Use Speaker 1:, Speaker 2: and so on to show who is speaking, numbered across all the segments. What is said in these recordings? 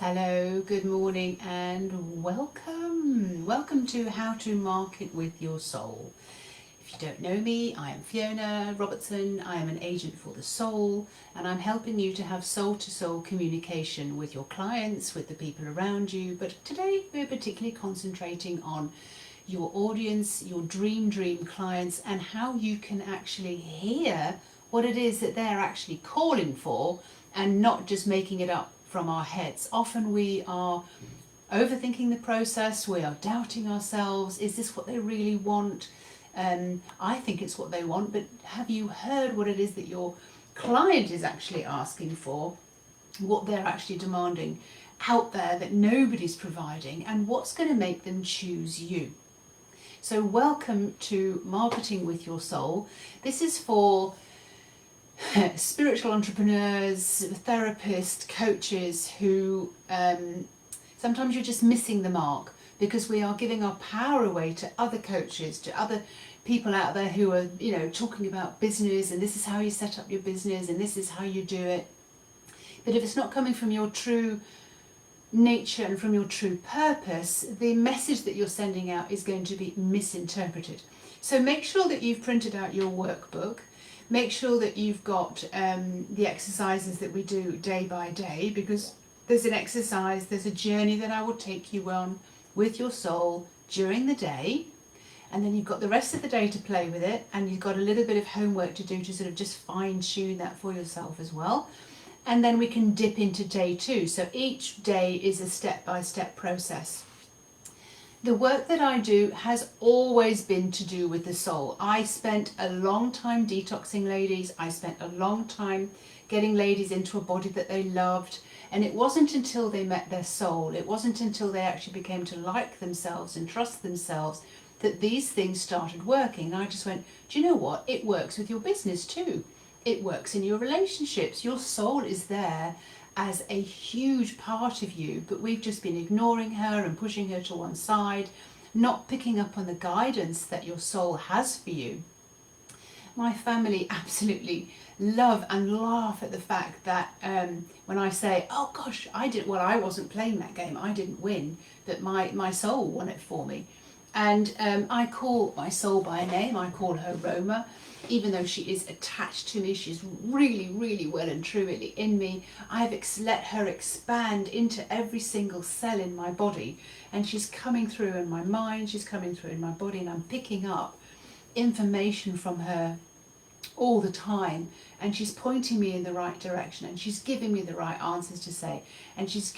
Speaker 1: Hello, good morning and welcome. Welcome to How to Market with Your Soul. If you don't know me, I am Fiona Robertson. I am an agent for the soul and I'm helping you to have soul-to-soul communication with your clients, with the people around you. But today we're particularly concentrating on your audience, your dream clients, and how you can actually hear what it is that they're actually calling for and not just making it up from our heads. Often we are overthinking the process, we are doubting ourselves. Is this what they really want? I think it's what they want, but have you heard what it is that your client is actually asking for, what they're actually demanding out there that nobody's providing, and what's going to make them choose you? So welcome to Marketing with Your Soul. This is for spiritual entrepreneurs, therapists, coaches who sometimes you're just missing the mark because we are giving our power away to other coaches, to other people out there who are, talking about business, and this is how you set up your business and this is how you do it. But if it's not coming from your true nature and from your true purpose, the message that you're sending out is going to be misinterpreted. So make sure that you've printed out your workbook. Make sure that you've got the exercises that we do day by day, because there's an exercise, there's a journey that I will take you on with your soul during the day, and then you've got the rest of the day to play with it, and you've got a little bit of homework to do to sort of just fine tune that for yourself as well. And then we can dip into day two. So each day is a step-by-step process. The work that I do has always been to do with the soul. I spent a long time detoxing ladies. I spent a long time getting ladies into a body that they loved. And it wasn't until they met their soul, it wasn't until they actually became to like themselves and trust themselves that these things started working. And I just went, do you know what? It works with your business too. It works in your relationships. Your soul is there as a huge part of you, but we've just been ignoring her and pushing her to one side, not picking up on the guidance that your soul has for you. My family absolutely love and laugh at the fact that when I say, oh gosh, I wasn't playing that game, I didn't win, but my soul won it for me. And I call my soul by name. I call her Roma. Even though she is attached to me, she's really, really well and truly in me. I've let her expand into every single cell in my body, and she's coming through in my mind, she's coming through in my body, and I'm picking up information from her all the time, and she's pointing me in the right direction, and she's giving me the right answers to say, and she's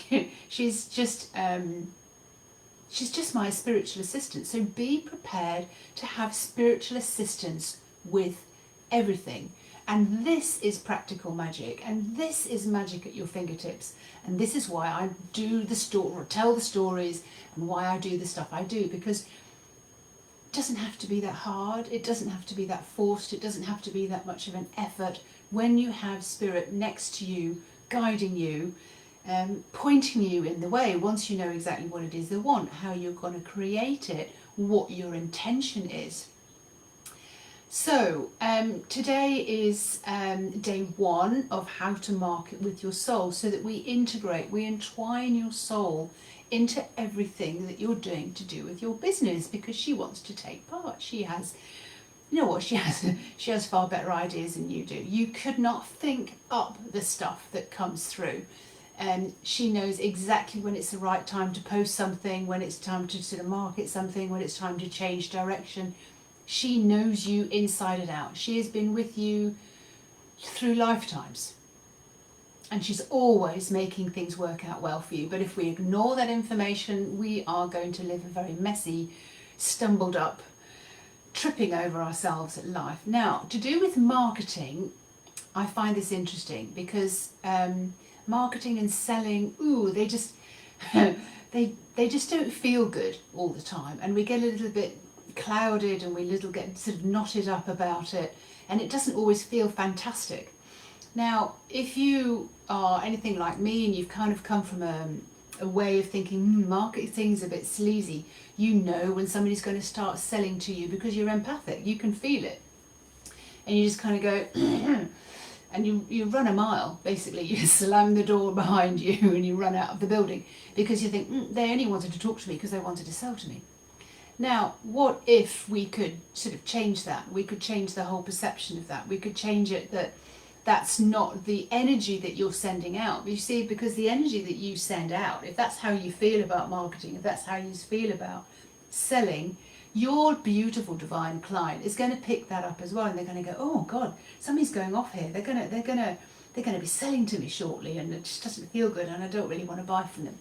Speaker 1: just my spiritual assistant. So be prepared to have spiritual assistance with everything. And this is practical magic, and this is magic at your fingertips. And this is why I do tell the stories, and why I do the stuff I do, because it doesn't have to be that hard, it doesn't have to be that forced, it doesn't have to be that much of an effort when you have spirit next to you, guiding you, pointing you in the way. Once you know exactly what it is they want, how you're going to create it, what your intention is. So today is day one of How to Market with Your Soul, so that we entwine your soul into everything that you're doing to do with your business, because she wants to take part. She has, she has far better ideas than you do. You could not think up the stuff that comes through. She knows exactly when it's the right time to post something, when it's time to sort of market something, when it's time to change direction. She knows you inside and out. She has been with you through lifetimes, and she's always making things work out well for you. But if we ignore that information, we are going to live a very messy, stumbled up, tripping over ourselves at life. Now, to do with marketing, I find this interesting because marketing and selling, they just they just don't feel good all the time, and we get a little bit clouded, and we get sort of knotted up about it, and it doesn't always feel fantastic. Now, if you are anything like me and you've kind of come from a way of thinking marketing's a bit sleazy, you know when somebody's going to start selling to you because you're empathic, you can feel it, and you just kind of go and you run a mile, basically. You slam the door behind you and you run out of the building because you think, they only wanted to talk to me because they wanted to sell to me. Now, what if we could sort of change that? We could change the whole perception of that. We could change it that that's not the energy that you're sending out. You see, because the energy that you send out, if that's how you feel about marketing, if that's how you feel about selling, your beautiful divine client is going to pick that up as well, and they're going to go, oh God, something's going off here. They're going to be selling to me shortly, and it just doesn't feel good, and I don't really want to buy from them.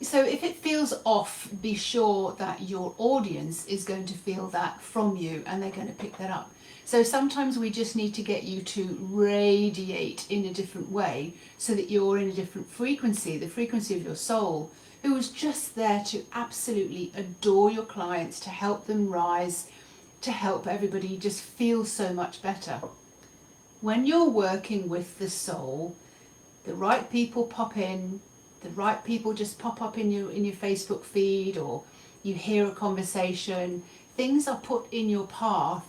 Speaker 1: So if it feels off, be sure that your audience is going to feel that from you, and they're going to pick that up. So sometimes we just need to get you to radiate in a different way so that you're in a different frequency, the frequency of your soul, who is just there to absolutely adore your clients, to help them rise, to help everybody just feel so much better. When you're working with the soul, the right people pop in, the right people just pop up in your Facebook feed, or you hear a conversation. Things are put in your path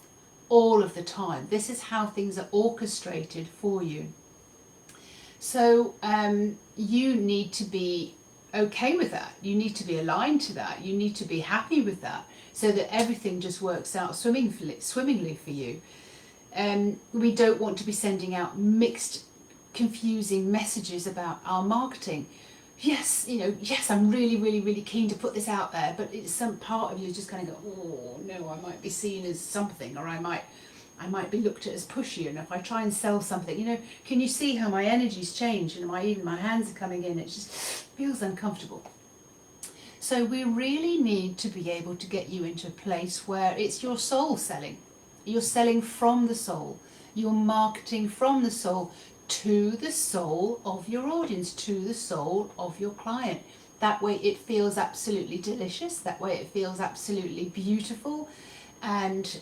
Speaker 1: all of the time. This is how things are orchestrated for you. So you need to be okay with that. You need to be aligned to that. You need to be happy with that, so that everything just works out swimmingly for you. We don't want to be sending out mixed, confusing messages about our marketing. Yes, yes, I'm really, really, really keen to put this out there, but it's some part of you is just kind of go, oh no, I might be seen as something, or I might be looked at as pushy, and if I try and sell something, can you see how my energy's changed, and even my hands are coming in, it just feels uncomfortable. So we really need to be able to get you into a place where it's your soul selling. You're selling from the soul. You're marketing from the soul to the soul of your audience, to the soul of your client. That way it feels absolutely delicious. That way it feels absolutely beautiful. And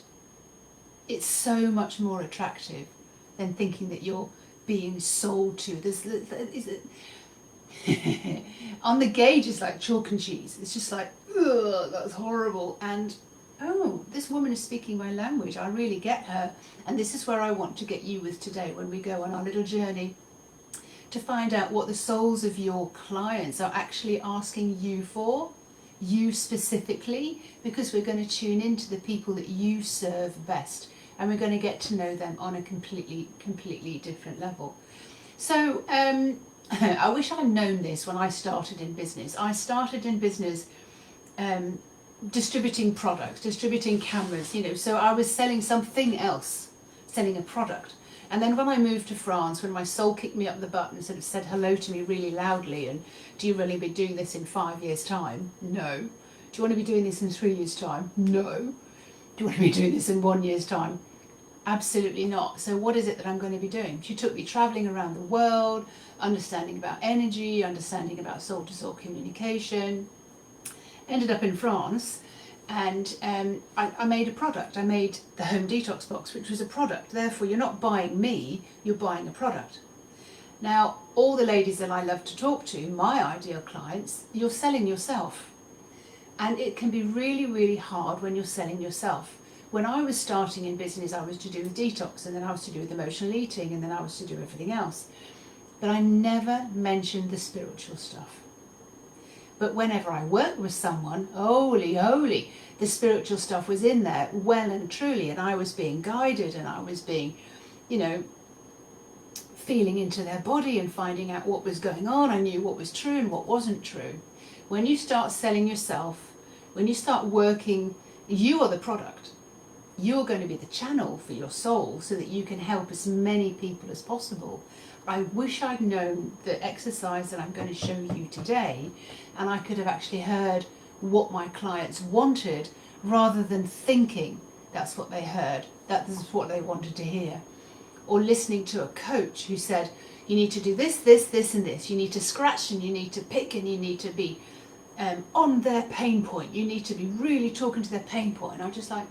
Speaker 1: it's so much more attractive than thinking that you're being sold to. On the gauge, it's like chalk and cheese. It's just like, ugh, that's horrible. And oh, this woman is speaking my language. I really get her. And this is where I want to get you with today, when we go on our little journey to find out what the souls of your clients are actually asking you for, you specifically, because we're going to tune into the people that you serve best, and we're going to get to know them on a completely different level. So I wish I'd known this when I started in business. I started in business distributing products, distributing cameras, so I was selling something else, selling a product. And then when I moved to France, when my soul kicked me up the butt and sort of said hello to me really loudly, and do you really be doing this in 5 years' time? No. Do you want to be doing this in 3 years' time? No. Do you want to be doing this in 1 year's time? Absolutely not. So what is it that I'm going to be doing? She took me traveling around the world, understanding about energy, understanding about soul-to-soul communication. Ended up in France, and I made a product. I made the home detox box, which was a product. Therefore, you're not buying me, you're buying a product. Now, all the ladies that I love to talk to, my ideal clients, you're selling yourself. And it can be really, really hard when you're selling yourself. When I was starting in business, I was to do with detox, and then I was to do with emotional eating, and then I was to do everything else. But I never mentioned the spiritual stuff. But whenever I worked with someone, holy, the spiritual stuff was in there well and truly, and I was being guided, and I was being, feeling into their body and finding out what was going on. I knew what was true and what wasn't true. When you start selling yourself, when you start working, you are the product. You're going to be the channel for your soul so that you can help as many people as possible. I wish I'd known the exercise that I'm going to show you today, and I could have actually heard what my clients wanted rather than thinking that's what they heard, that is what they wanted to hear. Or listening to a coach who said, you need to do this, this, this and this. You need to scratch, and you need to pick, and you need to be on their pain point. You need to be really talking to their pain point. And I'm just like,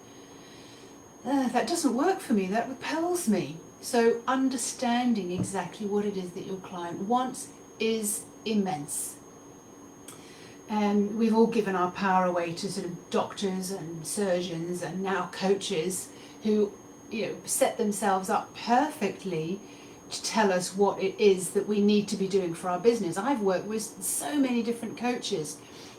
Speaker 1: that doesn't work for me. That repels me. So understanding exactly what it is that your client wants is immense. And we've all given our power away to sort of doctors and surgeons and now coaches who set themselves up perfectly to tell us what it is that we need to be doing for our business. I've worked with so many different coaches,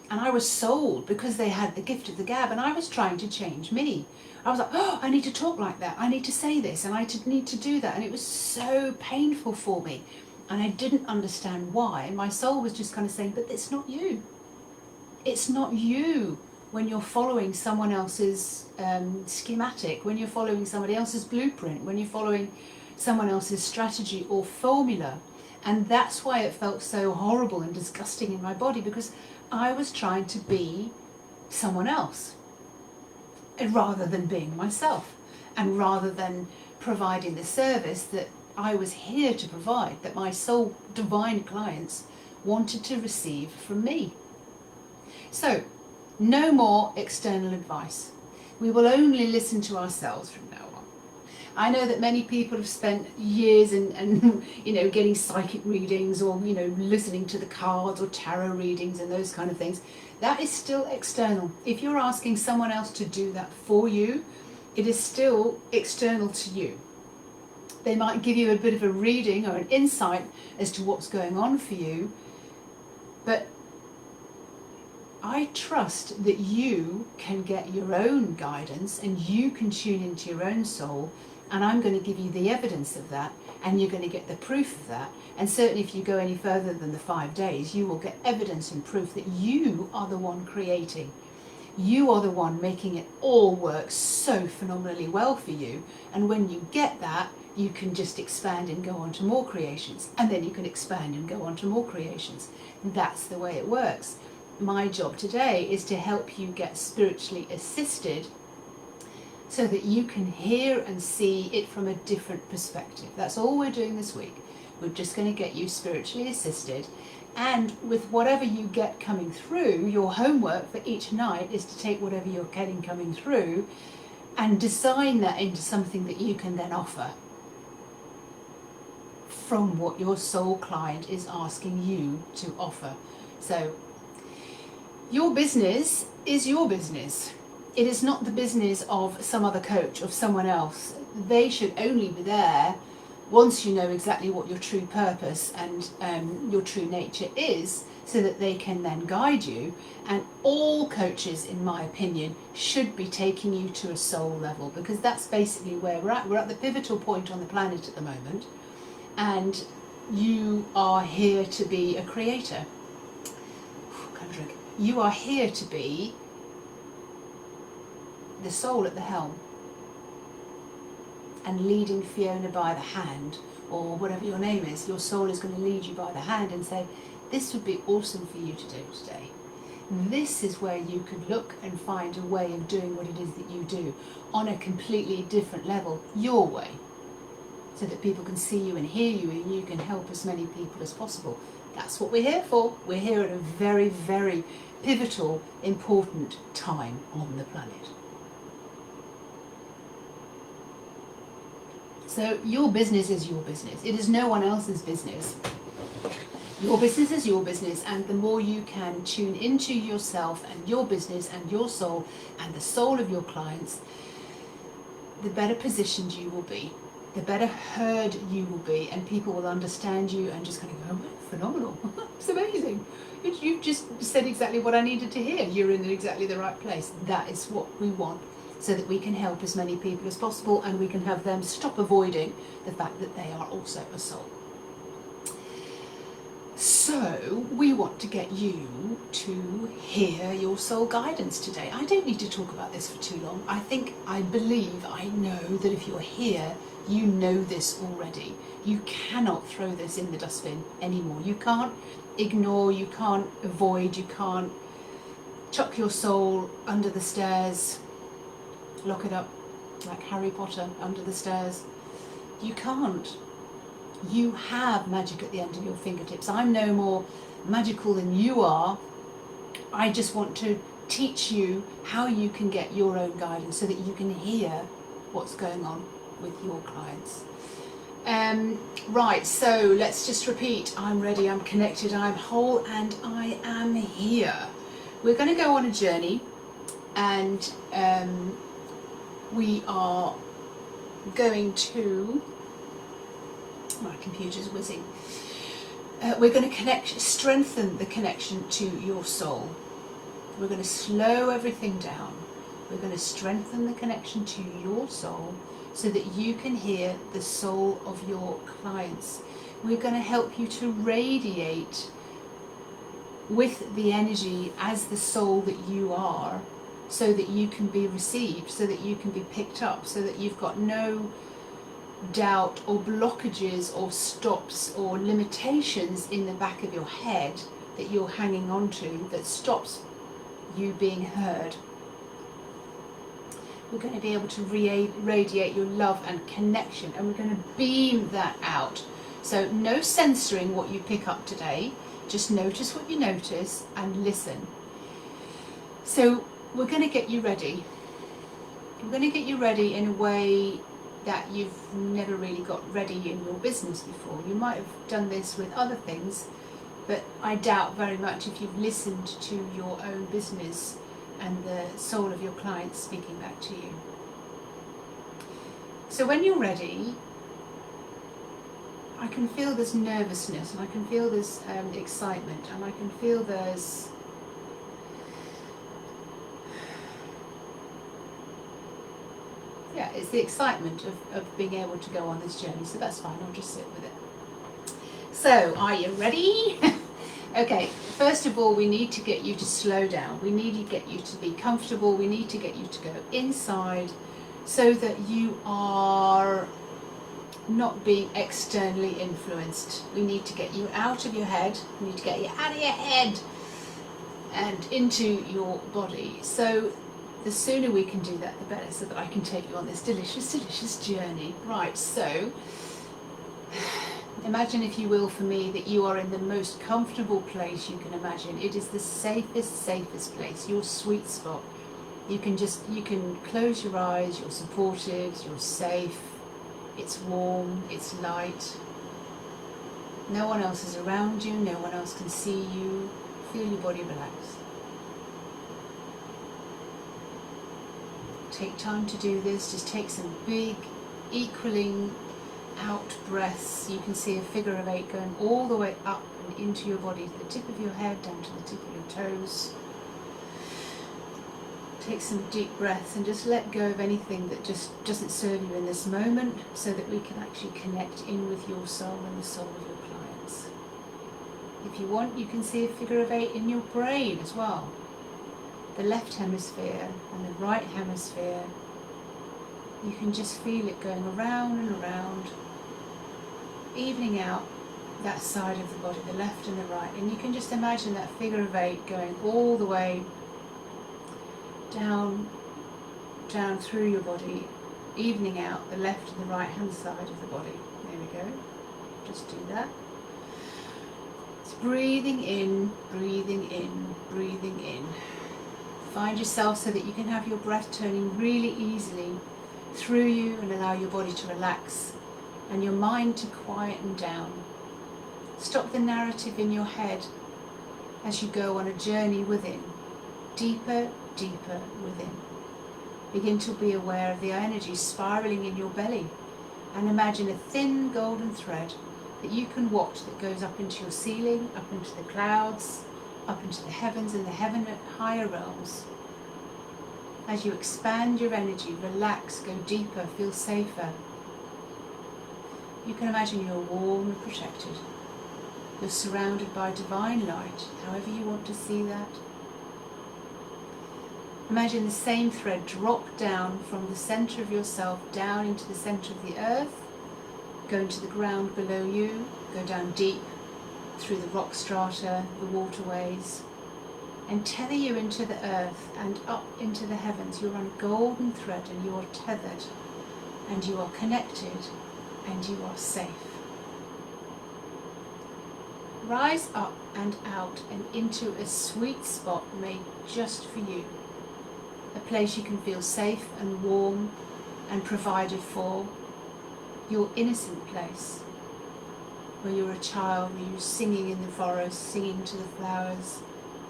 Speaker 1: and I was sold because they had the gift of the gab, and I was trying to change me. I was like, oh, I need to talk like that, I need to say this, and I need to do that, and it was so painful for me, and I didn't understand why, and my soul was just kind of saying, but it's not you. It's not you when you're following someone else's schematic, when you're following somebody else's blueprint, when you're following someone else's strategy or formula. And that's why it felt so horrible and disgusting in my body, because I was trying to be someone else rather than being myself, and rather than providing the service that I was here to provide, that my soul divine clients wanted to receive from me. So, no more external advice. We will only listen to ourselves from now on. I know that many people have spent years and getting psychic readings, or listening to the cards or tarot readings and those kind of things. That is still external. If you're asking someone else to do that for you, it is still external to you. They might give you a bit of a reading or an insight as to what's going on for you, but I trust that you can get your own guidance and you can tune into your own soul, and I'm going to give you the evidence of that, and you're going to get the proof of that. And certainly if you go any further than the 5 days, you will get evidence and proof that you are the one creating. You are the one making it all work so phenomenally well for you. And when you get that, you can just expand and go on to more creations, and then you can expand and go on to more creations. That's the way it works. My job today is to help you get spiritually assisted so that you can hear and see it from a different perspective. That's all we're doing this week. We're just going to get you spiritually assisted, and with whatever you get coming through, your homework for each night is to take whatever you're getting coming through and design that into something that you can then offer from what your soul client is asking you to offer. So your business is your business. It is not the business of some other coach, of someone else. They should only be there once you know exactly what your true purpose and your true nature is, so that they can then guide you. And all coaches, in my opinion, should be taking you to a soul level, because that's basically where we're at. We're at the pivotal point on the planet at the moment, and you are here to be a creator. You are here to be the soul at the helm and leading Fiona by the hand, or whatever your name is. Your soul is going to lead you by the hand and say, this would be awesome for you to do today. This is where you could look and find a way of doing what it is that you do on a completely different level, your way, so that people can see you and hear you, and you can help as many people as possible. That's what we're here for. We're here at a very, very pivotal, important time on the planet. So your business is your business. It is no one else's business. Your business is your business, and the more you can tune into yourself and your business and your soul and the soul of your clients, the better positioned you will be, the better heard you will be, and people will understand you and just kind of go, oh, phenomenal, it's amazing. You've just said exactly what I needed to hear. You're in exactly the right place. That is what we want, so that we can help as many people as possible, and we can have them stop avoiding the fact that they are also a soul. So we want to get you to hear your soul guidance today. I don't need to talk about this for too long. I know that if you're here, you know this already. You cannot throw this in the dustbin anymore. You can't ignore, you can't avoid, you can't chuck your soul under the stairs, lock it up like Harry Potter under the stairs. You can't. You have magic at the end of your fingertips. I'm no more magical than you are. I just want to teach you how you can get your own guidance, so that you can hear what's going on with your clients. Right, so let's just repeat. I'm ready, I'm connected, I'm whole, and I am here. We're going to go on a journey, and we are going to, my computer's whizzing, we're going to strengthen the connection to your soul. We're going to slow everything down. We're going to strengthen the connection to your soul so that you can hear the soul of your clients. We're going to help you to radiate with the energy as the soul that you are, so that you can be received, so that you can be picked up, so that you've got no doubt or blockages or stops or limitations in the back of your head that you're hanging on to that stops you being heard. We're going to be able to radiate your love and connection, and we're going to beam that out. So no censoring what you pick up today, just notice what you notice and listen. So we're going to get you ready. We're going to get you ready in a way that you've never really got ready in your business before. You might have done this with other things, but I doubt very much if you've listened to your own business and the soul of your clients speaking back to you. So when you're ready, I can feel this nervousness, and I can feel this excitement, and I can feel there's it's the excitement of being able to go on this journey. So that's fine, I'll just sit with it. So, are you ready? Okay, first of all, we need to get you to slow down. We need to get you to be comfortable. We need to get you to go inside so that you are not being externally influenced. We need to get you out of your head. We need to get you out of your head and into your body. So the sooner we can do that, the better, so that I can take you on this delicious, delicious journey. Right, so imagine, if you will, for me, that you are in the most comfortable place you can imagine. It is the safest place, your sweet spot. You can close your eyes, you're supported, you're safe, it's warm, it's light. No one else is around you, no one else can see you. Feel your body relax. Take time to do this. Just take some big, equaling out breaths. You can see a figure of 8 going all the way up and into your body, to the tip of your head, down to the tip of your toes. Take some deep breaths and just let go of anything that just doesn't serve you in this moment, so that we can actually connect in with your soul and the soul of your clients. If you want, you can see a figure of 8 in your brain as well. The left hemisphere and the right hemisphere. You can just feel it going around and around, evening out that side of the body, the left and the right. And you can just imagine that figure of 8 going all the way down through your body, evening out the left and the right hand side of the body. There we go. Just do that. It's breathing in, breathing in, breathing in. Find yourself so that you can have your breath turning really easily through you, and allow your body to relax and your mind to quieten down. Stop the narrative in your head as you go on a journey within, deeper, deeper within. Begin to be aware of the energy spiraling in your belly, and imagine a thin golden thread that you can watch that goes up into your ceiling, up into the clouds, up into the heavens and the higher realms. As you expand your energy, relax, go deeper, feel safer. You can imagine you're warm and protected. You're surrounded by divine light, however you want to see that. Imagine the same thread drop down from the center of yourself down into the center of the earth, go into the ground below you, go down deep through the rock strata, the waterways, and tether you into the earth and up into the heavens. You're on a golden thread, and you are tethered, and you are connected, and you are safe. Rise up and out and into a sweet spot made just for you. A place you can feel safe and warm and provided for. Your innocent place, where you're a child, where you're singing in the forest, singing to the flowers.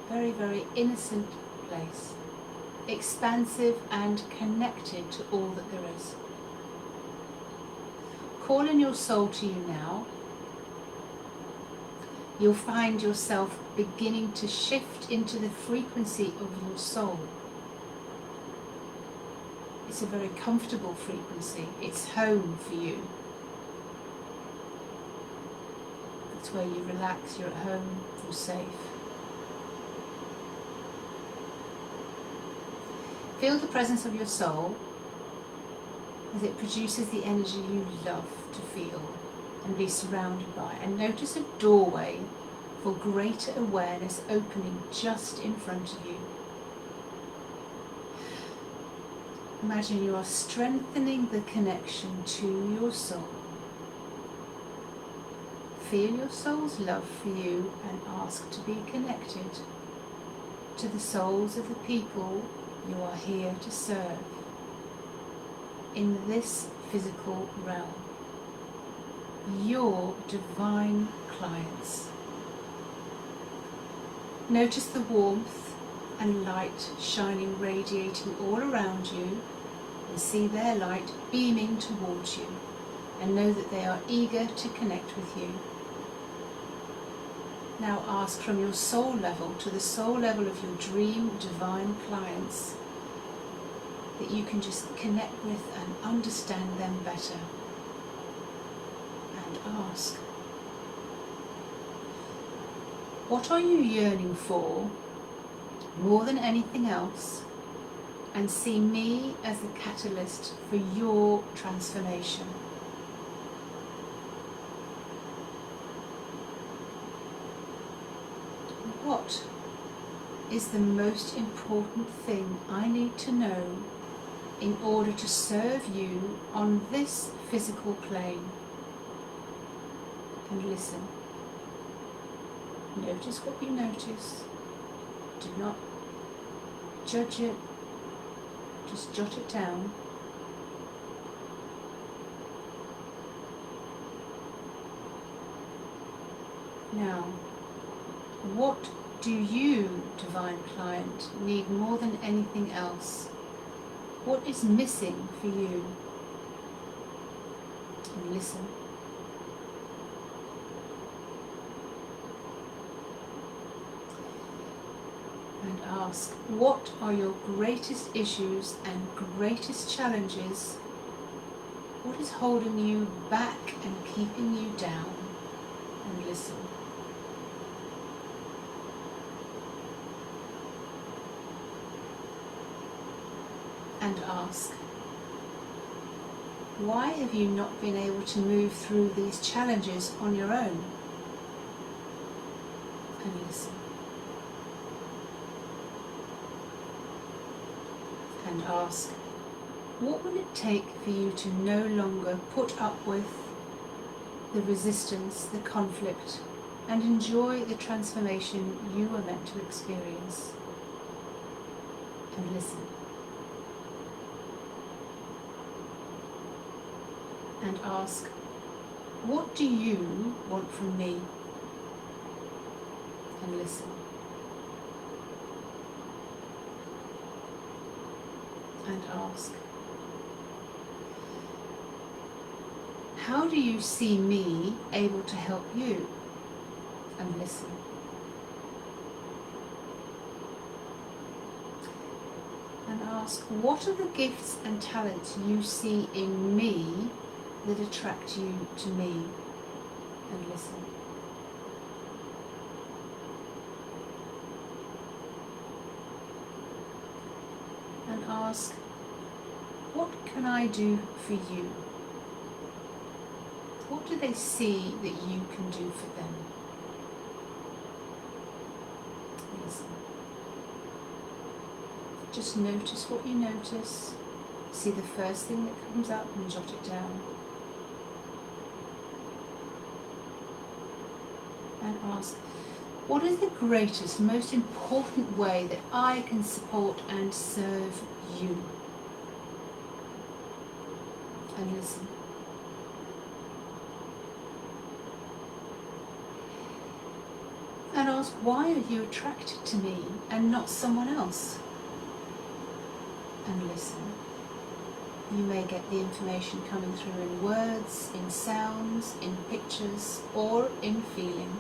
Speaker 1: Very, very innocent place. Expansive and connected to all that there is. call in your soul to you now, you'll find yourself beginning to shift into the frequency of your soul. It's a very comfortable frequency. It's home for you. It's where you relax, you're at home, you're safe. Feel the presence of your soul as it produces the energy you love to feel and be surrounded by. And notice a doorway for greater awareness opening just in front of you. Imagine you are strengthening the connection to your soul. Feel your soul's love for you and ask to be connected to the souls of the people you are here to serve in this physical realm. Your divine clients. Notice the warmth and light shining, radiating all around you, and see their light beaming towards you, and know that they are eager to connect with you. Now ask from your soul level to the soul level of your dream divine clients that you can just connect with and understand them better. And ask, what are you yearning for more than anything else? And see me as the catalyst for your transformation. What is the most important thing I need to know in order to serve you on this physical plane? And listen. Notice what you notice. Do not judge it. Just jot it down. Now, what do you, divine client, need more than anything else? What is missing for you? And listen. And ask, what are your greatest issues and greatest challenges? What is holding you back and keeping you down? And listen. And ask, why have you not been able to move through these challenges on your own? And listen. And ask, what will it take for you to no longer put up with the resistance, the conflict, and enjoy the transformation you were meant to experience? And listen. And ask, what do you want from me? And listen. And ask, how do you see me able to help you? And listen. And ask, what are the gifts and talents you see in me that attract you to me? And listen. And ask, what can I do for you? What do they see that you can do for them? Listen. Just notice what you notice. See the first thing that comes up and jot it down. And ask, what is the greatest, most important way that I can support and serve you? And listen. And ask, why are you attracted to me and not someone else? And listen. You may get the information coming through in words, in sounds, in pictures, or in feeling,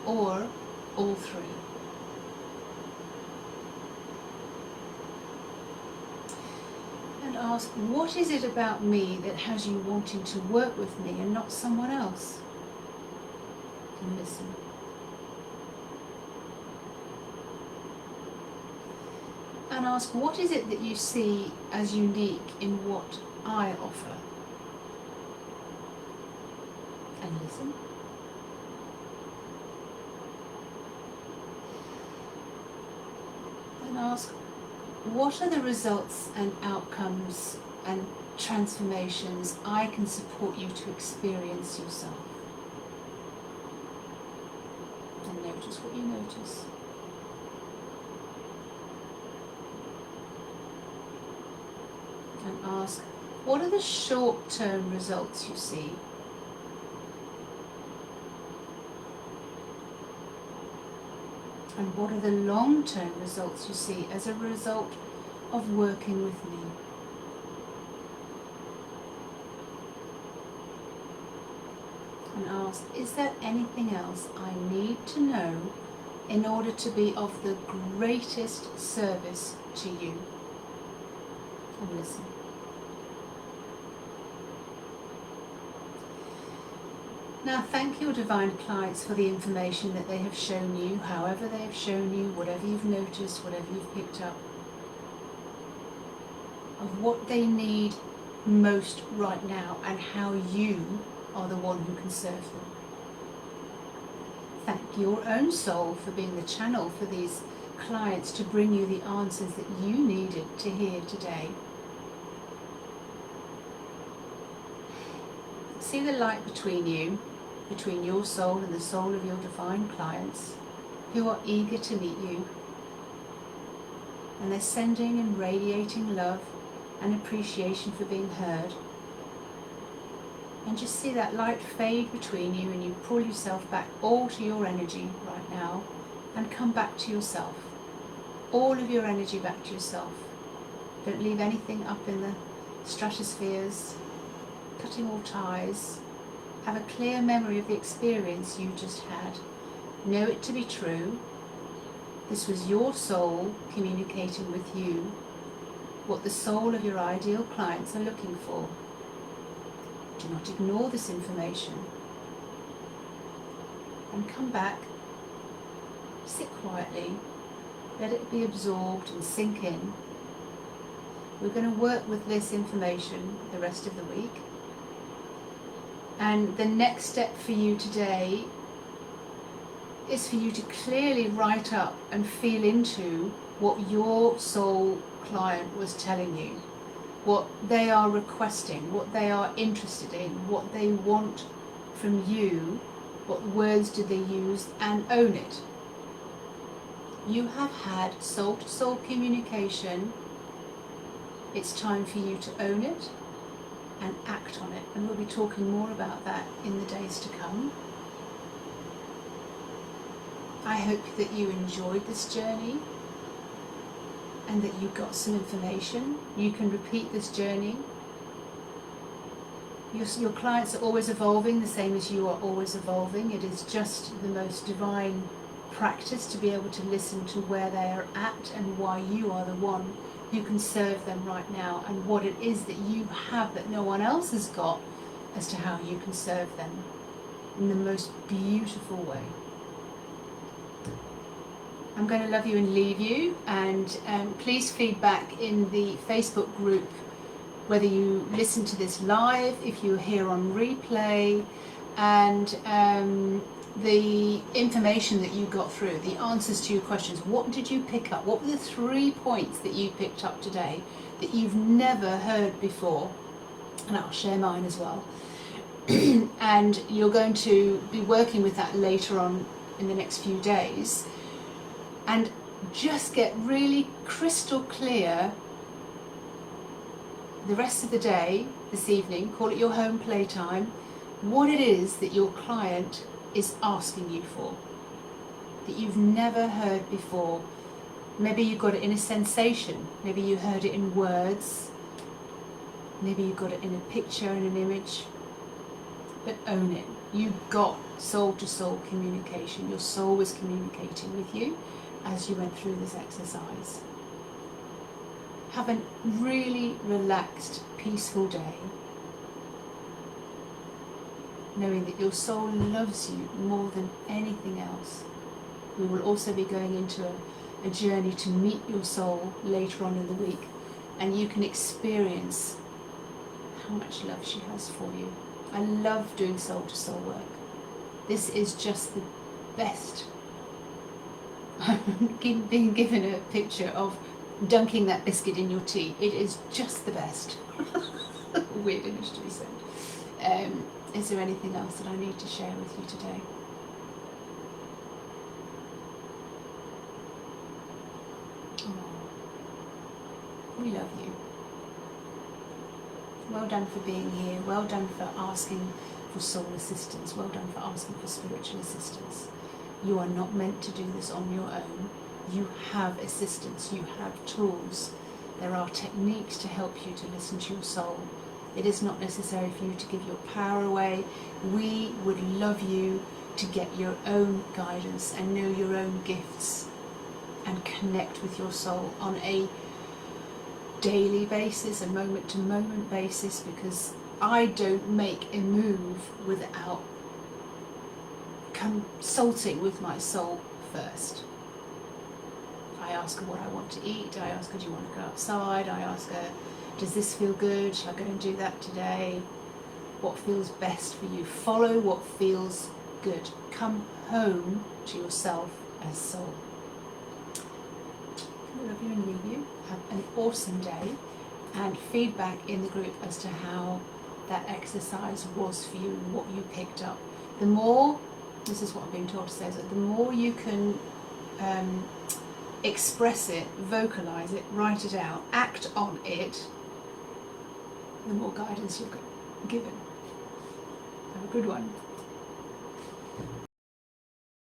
Speaker 1: or all three. And ask, what is it about me that has you wanting to work with me and not someone else? And listen. And ask, what is it that you see as unique in what I offer? And listen. And ask, what are the results and outcomes and transformations I can support you to experience yourself? And notice what you notice. And ask, what are the short-term results you see? And what are the long-term results you see as a result of working with me? And ask, is there anything else I need to know in order to be of the greatest service to you? And listen. Now thank your divine clients for the information that they have shown you, however they have shown you, whatever you've noticed, whatever you've picked up, of what they need most right now and how you are the one who can serve them. Thank your own soul for being the channel for these clients to bring you the answers that you needed to hear today. See the light between you, between your soul and the soul of your divine clients who are eager to meet you. And they're sending and radiating love and appreciation for being heard. And just see that light fade between you, and you pull yourself back all to your energy right now and come back to yourself. All of your energy back to yourself. Don't leave anything up in the stratospheres. Cutting all ties. Have a clear memory of the experience you just had. Know it to be true. This was your soul communicating with you what the soul of your ideal clients are looking for. Do not ignore this information. And come back, sit quietly, let it be absorbed and sink in. We're going to work with this information the rest of the week. And the next step for you today is for you to clearly write up and feel into what your soul client was telling you, what they are requesting, what they are interested in, what they want from you, what words did they use, and own it. You have had soul-to-soul communication. It's time for you to own it and act on it, and we'll be talking more about that in the days to come. I hope that you enjoyed this journey and that you got some information. You can repeat this journey. Your clients are always evolving, the same as you are always evolving. It is just the most divine practice to be able to listen to where they are at and why you are the one who can serve them right now, and what it is that you have that no one else has got as to how you can serve them in the most beautiful way. I'm going to love you and leave you, and please feedback in the Facebook group whether you listen to this live, if you're here on replay, and the information that you got through, the answers to your questions. What did you pick up? What were the 3 points that you picked up today that you've never heard before? And I'll share mine as well. And you're going to be working with that later on in the next few days. And just get really crystal clear the rest of the day, this evening, call it your home playtime, what it is that your client is asking you for, that you've never heard before. Maybe you got it in a sensation, maybe you heard it in words, Maybe you got it in a picture, in an image, but own it. You got soul-to-soul communication. Your soul was communicating with you as you went through this exercise. Have a really relaxed, peaceful day, knowing that your soul loves you more than anything else. We will also be going into a journey to meet your soul later on in the week, and you can experience how much love she has for you. I love doing soul-to-soul work. This is just the best. I'm being given a picture of dunking that biscuit in your tea. It is just the best. Weird image to be said. Is there anything else that I need to share with you today? Oh, we love you. Well done for being here. Well done for asking for soul assistance. Well done for asking for spiritual assistance. You are not meant to do this on your own. You have assistance. You have tools. There are techniques to help you to listen to your soul. It is not necessary for you to give your power away. We would love you to get your own guidance and know your own gifts and connect with your soul on a daily basis, a moment-to-moment basis, because I don't make a move without consulting with my soul first. I ask her what I want to eat. I ask her, do you want to go outside? I ask her, does this feel good? Shall I go and do that today? What feels best for you? Follow what feels good. Come home to yourself as soul. I love you and leave you. Have an awesome day, and feedback in the group as to how that exercise was for you and what you picked up. The more, this is what I'm being told to say, is that the more you can express it, vocalize it, write it out, act on it, the more guidance you're given. Have a good one.